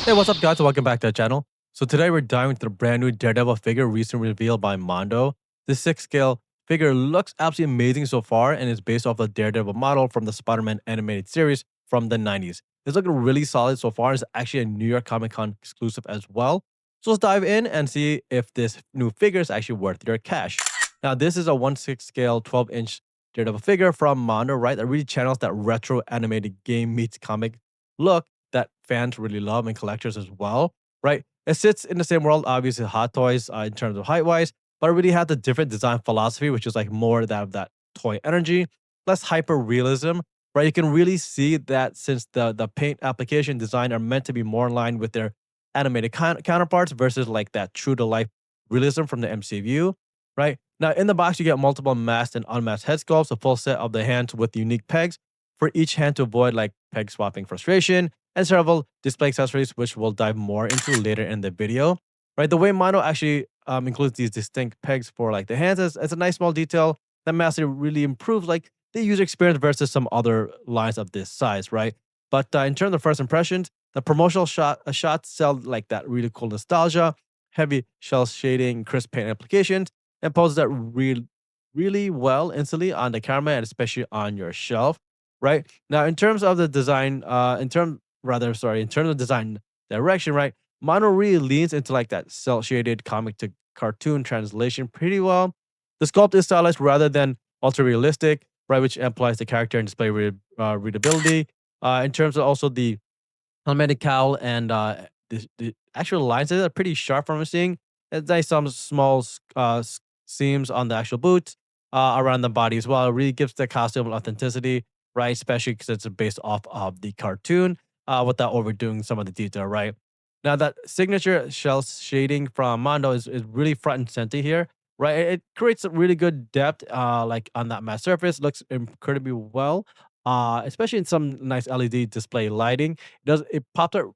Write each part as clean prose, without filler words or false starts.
Hey, what's up, guys? Welcome back to the channel. So today we're diving into the brand new Daredevil figure recently revealed by Mondo. This 6 scale figure looks absolutely amazing so far and is based off the Daredevil model from the Spider-Man animated series from the 90s. It's looking really solid so far. It's actually a New York Comic Con exclusive as well. So let's dive in and see if this new figure is actually worth your cash. Now, this is a 1/6 scale 12-inch Daredevil figure from Mondo, right? That really channels that retro animated game meets comic look that fans really love and collectors as well, right? It sits in the same world, obviously, Hot Toys in terms of height wise, but it really had the different design philosophy, which is like more that of that toy energy, less hyper realism, right? You can really see that since the paint application design are meant to be more in line with their animated counterparts versus like that true to life realism from the MCU, right? Now in the box you get multiple masked and unmasked head sculpts, a full set of the hands with unique pegs for each hand to avoid like peg swapping frustration, and several display accessories, which we'll dive more into later in the video. Right, the way Mono actually includes these distinct pegs for like the hands is a nice small detail that massively really improves like the user experience versus some other lines of this size, right? But in terms of first impressions, the promotional shots sell like that really cool nostalgia, heavy shell shading, crisp paint applications, and poses that really well instantly on the camera and especially on your shelf, right? Now, in terms of the design, in terms of design direction, right? Mono really leans into like that cell shaded comic to cartoon translation pretty well. The sculpt is stylized rather than ultra realistic, right? Which amplifies the character and display readability. In terms of also the helmeted cowl and the actual lines are pretty sharp from what I'm seeing. There's nice some small seams on the actual boots around the body as well. It really gives the costume authenticity, right? Especially because it's based off of the cartoon without overdoing some of the detail, right? Now that signature shell shading from Mondo is really front and center here, right? It creates a really good depth, like on that matte surface. Looks incredibly well, especially in some nice LED display lighting. It pops out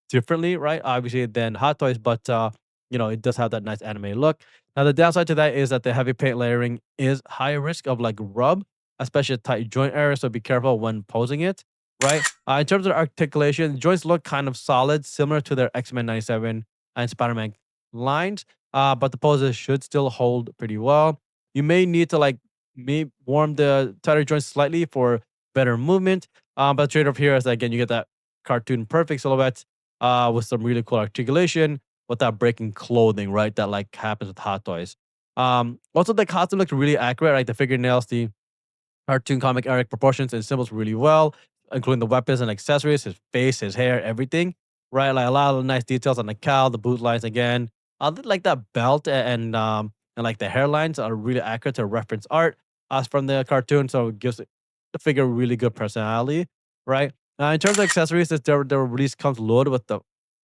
differently, right? Obviously than Hot Toys, but it does have that nice anime look. Now the downside to that is that the heavy paint layering is high risk of like rub, especially at tight joint areas. So be careful when posing it, right? In terms of articulation, joints look kind of solid, similar to their X-Men 97 and Spider-Man lines. But the poses should still hold pretty well. You may need to like may warm the tighter joints slightly for better movement. But the trade-off here is that again you get that cartoon perfect silhouette with some really cool articulation without breaking clothing, right? That like happens with Hot Toys. Also, the costume looks really accurate, right? The fingernails, the cartoon comic Eric proportions and symbols really well, including the weapons and accessories, his face, his hair, everything, right? Like a lot of nice details on the cowl, the boot lines again. Like that belt and like the hairlines are really accurate to reference art as from the cartoon, so it gives the figure really good personality, right? In terms of accessories, the release comes loaded with the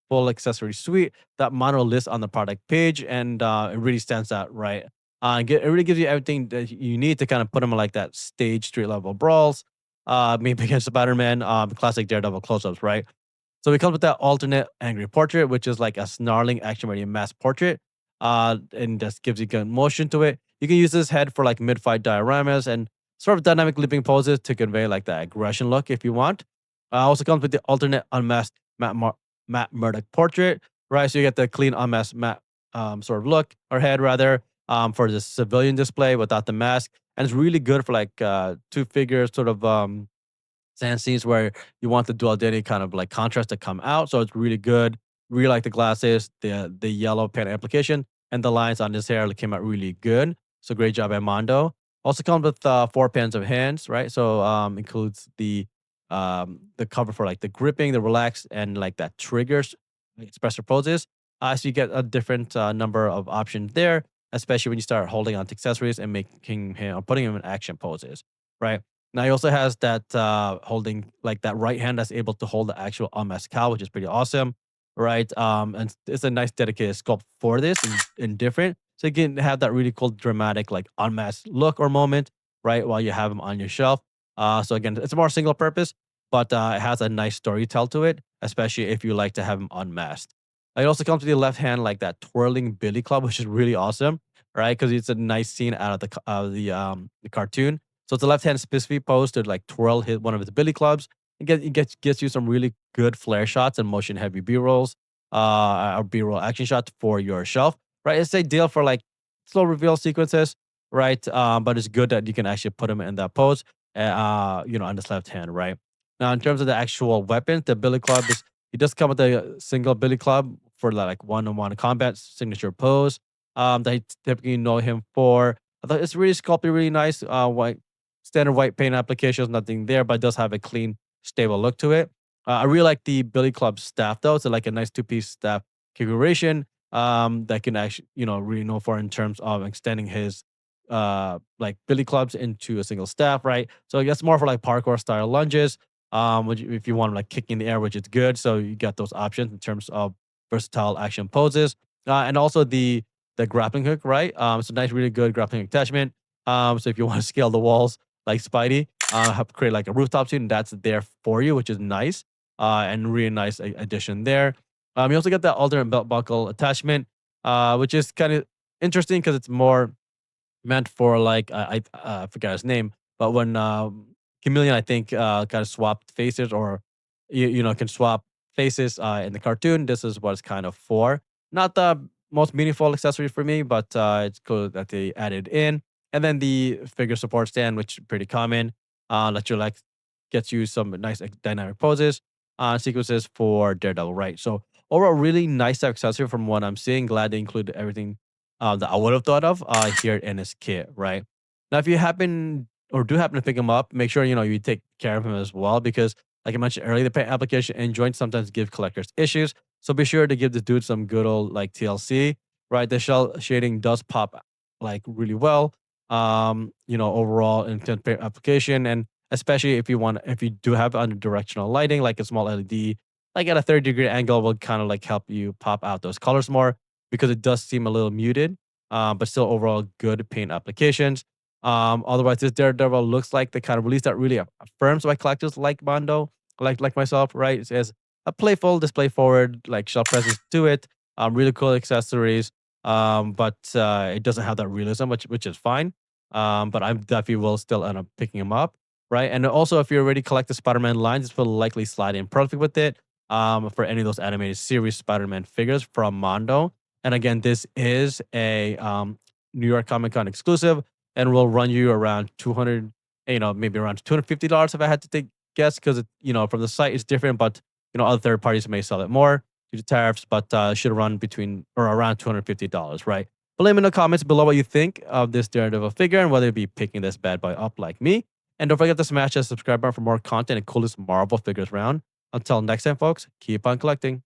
full accessory suite that Mono lists on the product page, and it really stands out, right? It really gives you everything that you need to kind of put them in like that stage street level brawls, maybe against Spider-Man, classic Daredevil close-ups, right? So it comes with that alternate angry portrait, which is like a snarling action-ready mass portrait, and just gives you good motion to it. You can use this head for like mid-fight dioramas and sort of dynamic leaping poses to convey like that aggression look if you want. Also comes with the alternate unmasked Matt Murdock portrait, right? So you get the clean unmasked Matt sort of look or head rather for the civilian display without the mask, and it's really good for like two figures sort of sand scenes where you want the dual identity kind of like contrast to come out. So it's really good. Really like the glasses, the yellow pen application, and the lines on his hair came out really good. So great job, Mondo. Also comes with 4 pairs of hands, right? So includes the cover for like the gripping, the relax, and like that triggers expressive poses. So you get a different number of options there, especially when you start holding on to accessories and making him or putting him in action poses, right? Now he also has that holding like that right hand that's able to hold the actual unmasked cow, which is pretty awesome, right? And it's a nice dedicated sculpt for this and different, so you can have that really cool dramatic like unmasked look or moment, right? While you have him on your shelf. So again, it's more single purpose, but it has a nice story tell to it, especially if you like to have him unmasked. It also comes with the left hand like that twirling billy club, which is really awesome, right? Because it's a nice scene out of the cartoon. So it's a left hand specifically posed to like twirl one of his billy clubs, It gets you some really good flare shots and motion heavy B rolls, or B roll action shots for your shelf. Right, it's ideal for like slow reveal sequences. Right, but it's good that you can actually put them in that pose. On this left hand. Right now, in terms of the actual weapons, the Billy Club is it does come with a single Billy Club for like one-on-one combat signature pose. That I typically know him for. I thought it's really sculpted, really nice. White standard white paint applications, nothing there, but it does have a clean, stable look to it. I really like the Billy Club staff though. It's like a nice two-piece staff configuration. That can actually, really know for in terms of extending his like Billy Clubs into a single staff, right? So I guess more for like parkour style lunges. If you want to like kick in the air, which is good. So you got those options in terms of versatile action poses. And also the grappling hook, right? It's a nice, really good grappling hook attachment. So if you want to scale the walls like Spidey, have create like a rooftop scene, that's there for you, which is nice. And really nice addition there. You also get that alternate belt buckle attachment, which is kind of interesting because it's more meant for like I forgot his name, but when Chameleon I think kind of swapped faces or can swap faces in the cartoon. This is what it's kind of for. Not the most meaningful accessory for me, but it's cool that they added in. And then the figure support stand, which is pretty common. That you like gets you some nice dynamic poses, sequences for Daredevil, right? So overall, really nice accessory from what I'm seeing. Glad they included everything that I would have thought of here in his kit, right? Now, if you happen or do happen to pick him up, make sure you take care of him as well because, like I mentioned earlier, the paint application and joints sometimes give collectors issues. So be sure to give the dude some good old like TLC, right? The shell shading does pop like really well, overall in paint application, and especially if you do have under directional lighting, like a small LED, like at a 30-degree angle, will kind of like help you pop out those colors more because it does seem a little muted, but still overall good paint applications. Otherwise, this Daredevil looks like the kind of release that really affirms why collectors like Mondo, like myself, right? It has a playful, display forward, like shell presence to it. Really cool accessories. But it doesn't have that realism, which is fine. But I definitely will still end up picking him up, right? And also, if you already collect the Spider-Man lines, this will likely slide in perfect with it. For any of those animated series Spider-Man figures from Mondo. And again, this is a New York Comic Con exclusive and will run you around 200, maybe around $250 if I had to take guess because from the site it's different, but other third parties may sell it more due to tariffs, but should run between or around $250, right? But let me know in the comments below what you think of this Daredevil figure and whether you'd be picking this bad boy up like me. And don't forget to smash that subscribe button for more content and coolest Marvel figures around. Until next time, folks, keep on collecting.